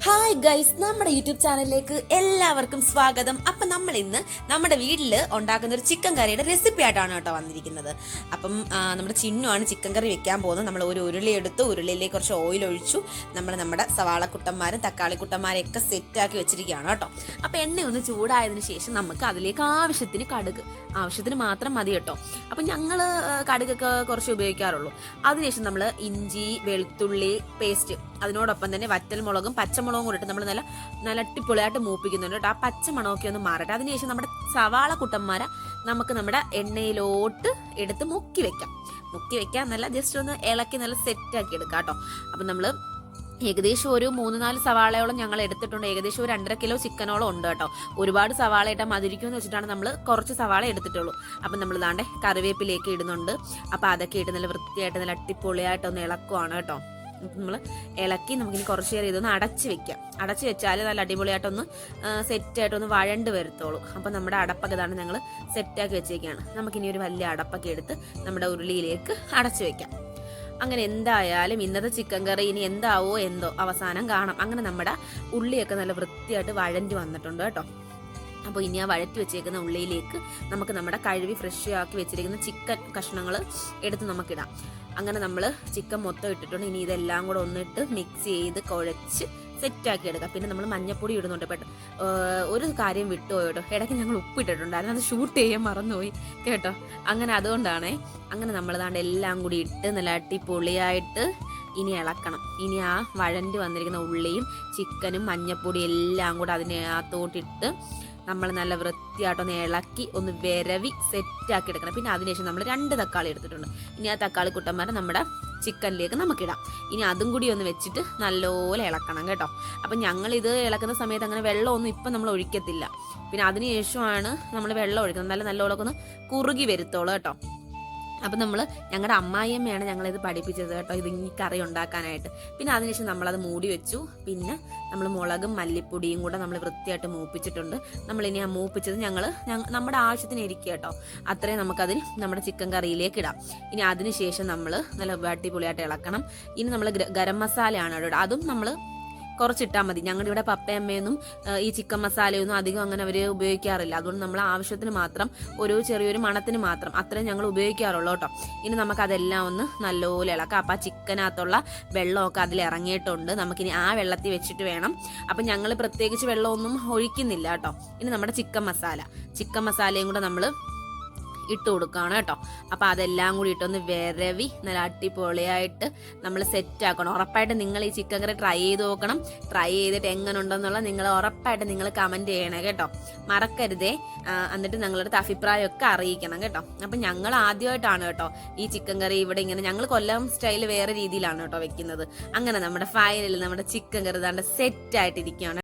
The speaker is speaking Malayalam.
ഹായ് ഗൈസ്, നമ്മുടെ യൂട്യൂബ് ചാനലിലേക്ക് എല്ലാവർക്കും സ്വാഗതം. അപ്പം നമ്മൾ ഇന്ന് നമ്മുടെ വീട്ടിൽ ഉണ്ടാക്കുന്ന ഒരു ചിക്കൻ കറിയുടെ റെസിപ്പി ആയിട്ടാണ് കേട്ടോ വന്നിരിക്കുന്നത്. അപ്പം നമ്മുടെ ചിന്നുവാണ് ചിക്കൻ കറി വെക്കാൻ പോകുന്നത്. നമ്മൾ ഒരു ഉരുളി എടുത്ത് ഉരുളിയിലേക്ക് കുറച്ച് ഓയിൽ ഒഴിച്ചു. നമ്മുടെ സവാളക്കുട്ടന്മാരും തക്കാളിക്കുട്ടന്മാരെയൊക്കെ സെറ്റാക്കി വെച്ചിരിക്കുകയാണ് കേട്ടോ. അപ്പം എണ്ണ ഒന്ന് ചൂടായതിനു ശേഷം നമുക്ക് അതിലേക്ക് ആവശ്യത്തിന് കടുക്, ആവശ്യത്തിന് മാത്രം മതി കേട്ടോ. അപ്പം ഞങ്ങൾ കടുകൊക്കെ കുറച്ച് ഉപയോഗിക്കാറുള്ളൂ. അതിനുശേഷം നമ്മൾ ഇഞ്ചി വെളുത്തുള്ളി പേസ്റ്റ്, അതിനോടൊപ്പം തന്നെ വറ്റൽമുളകും പച്ചമുളകും കൂടിയിട്ട് നമ്മൾ നല്ല അടിപൊളിയായിട്ട് മൂപ്പിക്കുന്നുണ്ട് കേട്ടോ. ആ പച്ചമണമൊക്കെ ഒന്ന് മാറട്ടെ. അതിനുശേഷം നമ്മുടെ സവാള കുട്ടന്മാരെ നമുക്ക് നമ്മുടെ എണ്ണയിലോട്ട് എടുത്ത് മുക്കി വെക്കാം. നല്ല ജസ്റ്റ് ഒന്ന് ഇളക്കി നല്ല സെറ്റാക്കി എടുക്കാം കേട്ടോ. അപ്പം നമ്മൾ ഏകദേശം ഒരു 3-4 സവാളയോളം ഞങ്ങൾ എടുത്തിട്ടുണ്ട്. ഏകദേശം ഒരു 2.5 കിലോ ചിക്കനോളം ഉണ്ട് കേട്ടോ. ഒരുപാട് സവാള ഇട്ടാൽ മതിരിക്കുമെന്ന് വെച്ചിട്ടാണ് നമ്മൾ കുറച്ച് സവാള എടുത്തിട്ടുള്ളൂ. അപ്പം നമ്മൾ ഇതാണ്ട് കറിവേപ്പിലേക്ക് ഇടുന്നുണ്ട്. അപ്പം അതൊക്കെ ഇട്ട് നല്ല വൃത്തിയായിട്ട് നല്ല അടിപൊളിയായിട്ടൊന്ന് ഇളക്കുവാണ് കേട്ടോ. നമ്മൾ ഇളക്കി നമുക്കിനി കുറച്ച് നേരം ഇതൊന്ന് അടച്ച് വെച്ചാൽ നല്ല അടിപൊളിയായിട്ടൊന്ന് സെറ്റായിട്ടൊന്ന് വഴണ്ട് വരുത്തോളൂ. അപ്പം നമ്മുടെ അടപ്പൊക്കെ ഇതാണ് ഞങ്ങൾ സെറ്റാക്കി വെച്ചേക്കാണ്. നമുക്കിനി ഒരു വലിയ അടപ്പൊക്കെ എടുത്ത് നമ്മുടെ ഉരുളിയിലേക്ക് അടച്ചു വെക്കാം. അങ്ങനെ എന്തായാലും ഇന്നത്തെ ചിക്കൻ കറി ഇനി എന്താവോ എന്തോ അവസാനം കാണാം. അങ്ങനെ നമ്മുടെ ഉള്ളിയൊക്കെ നല്ല വൃത്തിയായിട്ട് വഴണ്ടി വന്നിട്ടുണ്ട് കേട്ടോ. അപ്പോൾ ഇനി ആ വഴറ്റി വെച്ചേക്കുന്ന ഉള്ളിയിലേക്ക് നമുക്ക് നമ്മുടെ കഴുകി ഫ്രഷ് ആക്കി വെച്ചിരിക്കുന്ന ചിക്കൻ കഷ്ണങ്ങൾ എടുത്ത് നമുക്കിടാം. അങ്ങനെ നമ്മൾ ചിക്കൻ മൊത്തം ഇട്ടിട്ടുണ്ട്. ഇനി ഇതെല്ലാം കൂടെ ഒന്നിട്ട് മിക്സ് ചെയ്ത് കുഴച്ച് സെറ്റാക്കി എടുക്കാം. പിന്നെ നമ്മൾ മഞ്ഞപ്പൊടി ഇടുന്നുണ്ട്. ഒരു കാര്യം വിട്ടുപോയി കേട്ടോ, ഇടയ്ക്ക് ഞങ്ങൾ ഉപ്പിട്ടിട്ടുണ്ടായിരുന്നു, അത് ഷൂട്ട് ചെയ്യാൻ മറന്നുപോയി കേട്ടോ. അങ്ങനെ അതുകൊണ്ടാണേ. അങ്ങനെ നമ്മൾ ദാണ്ട് എല്ലാം കൂടി ഇട്ട് നല്ല അടിപൊളിയായിട്ട് ഇനി ഇളക്കണം. ഇനി ആ വഴണ്ടി വന്നിരിക്കുന്ന ഉള്ളിയും ചിക്കനും മഞ്ഞപ്പൊടി എല്ലാം കൂടെ അതിനകത്തോട്ടിട്ട് നമ്മൾ നല്ല വൃത്തിയായിട്ടൊന്ന് ഇളക്കി ഒന്ന് വിരവി സെറ്റാക്കി എടുക്കണം. പിന്നെ അതിനുശേഷം നമ്മൾ 2 തക്കാളി എടുത്തിട്ടുണ്ട്. ഇനി ആ തക്കാളി കുട്ടന്മാരെ നമ്മുടെ ചിക്കനിലേക്ക് നമുക്കിടാം. ഇനി അതും കൂടി ഒന്ന് വെച്ചിട്ട് നല്ലപോലെ ഇളക്കണം കേട്ടോ. അപ്പം ഞങ്ങളിത് ഇളക്കുന്ന സമയത്ത് അങ്ങനെ വെള്ളമൊന്നും ഇപ്പം നമ്മൾ ഒഴിക്കത്തില്ല. പിന്നെ അതിനുശേഷമാണ് നമ്മൾ വെള്ളം ഒഴിക്കുന്നത്. നല്ലോണം ഒന്ന് കുറുകി വരുത്തോളൂ കേട്ടോ. അപ്പം ഞങ്ങളുടെ അമ്മായിയമ്മയാണ് ഞങ്ങളിത് പഠിപ്പിച്ചത് കേട്ടോ, ഇത് ഈ കറി ഉണ്ടാക്കാനായിട്ട്. പിന്നെ അതിനുശേഷം നമ്മളത് മൂടി വെച്ചു. പിന്നെ നമ്മൾ മുളകും മല്ലിപ്പൊടിയും കൂടെ നമ്മൾ വൃത്തിയായിട്ട് മൂപ്പിച്ചിട്ടുണ്ട്. നമ്മളിനി ആ മൂപ്പിച്ചത് നമ്മുടെ ആവശ്യത്തിന് ഇരിക്കുക കേട്ടോ. അത്രയും നമുക്കതിന് നമ്മുടെ ചിക്കൻ കറിയിലേക്ക് ഇടാം. ഇനി അതിനുശേഷം നമ്മൾ നല്ല അടിപൊളിയായിട്ട് ഇളക്കണം. ഇനി നമ്മൾ ഗരം മസാലയാണ് കേട്ടോ, അതും നമ്മൾ കുറച്ചിട്ടാൽ മതി. ഞങ്ങളുടെ ഇവിടെ പപ്പയമ്മയൊന്നും ഈ ചിക്കൻ മസാലയൊന്നും അധികം അങ്ങനെ അവർ ഉപയോഗിക്കാറില്ല. അതുകൊണ്ട് നമ്മൾ ആവശ്യത്തിന് മാത്രം ഒരു ചെറിയൊരു മണത്തിന് മാത്രം അത്രയും ഞങ്ങൾ ഉപയോഗിക്കാറുള്ളൂ കേട്ടോ. ഇനി നമുക്കതെല്ലാം ഒന്ന് നല്ലപോലെ ഇളക്കാം. അപ്പം ആ ചിക്കനകത്തുള്ള വെള്ളമൊക്കെ അതിൽ ഇറങ്ങിയിട്ടുണ്ട്. നമുക്കിനി ആ വെള്ളത്തിൽ വെച്ചിട്ട് വേണം. അപ്പം ഞങ്ങൾ പ്രത്യേകിച്ച് വെള്ളമൊന്നും ഒഴിക്കുന്നില്ല കേട്ടോ. ഇനി നമ്മുടെ ചിക്കൻ മസാലയും കൂടെ നമ്മൾ ഇട്ട് കൊടുക്കുകയാണ് കേട്ടോ. അപ്പം അതെല്ലാം കൂടി ഇട്ടൊന്ന് വിരവി നല്ല അടിപൊളിയായിട്ട് നമ്മൾ സെറ്റ് ആക്കണം. ഉറപ്പായിട്ട് നിങ്ങൾ ഈ ചിക്കൻ കറി ട്രൈ ചെയ്ത് നോക്കണം. ട്രൈ ചെയ്തിട്ട് എങ്ങനെ ഉണ്ടെന്നുള്ള നിങ്ങൾ ഉറപ്പായിട്ട് നിങ്ങൾ കമൻറ്റ് ചെയ്യണേ കേട്ടോ, മറക്കരുതേ. എന്നിട്ട് നിങ്ങളുടെ അഭിപ്രായമൊക്കെ അറിയിക്കണം കേട്ടോ. അപ്പം ഞങ്ങൾ ആദ്യമായിട്ടാണ് കേട്ടോ ഈ ചിക്കൻ കറി ഇവിടെ ഇങ്ങനെ, ഞങ്ങൾ കൊല്ലം സ്റ്റൈൽ വേറെ രീതിയിലാണ് കേട്ടോ വെക്കുന്നത്. അങ്ങനെ നമ്മുടെ ഫൈനലിൽ നമ്മുടെ ചിക്കൻ കറി ദാണ്ട് സെറ്റ് ആയിട്ടിരിക്കുകയാണ്.